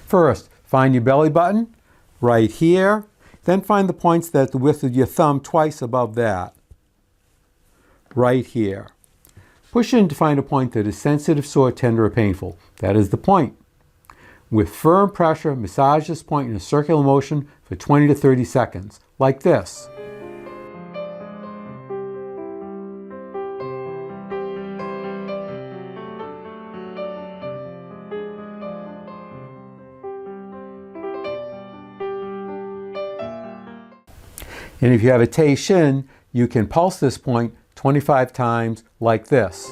First, find your belly button right here. Then find the points that the width of your thumb twice above that. Right here. Push in to find a point that is sensitive, sore, tender, or painful. That is the point. With firm pressure, massage this point in a circular motion for 20 to 30 seconds, like this. And if you have a Tei Shin, you can pulse this point 25 times like this.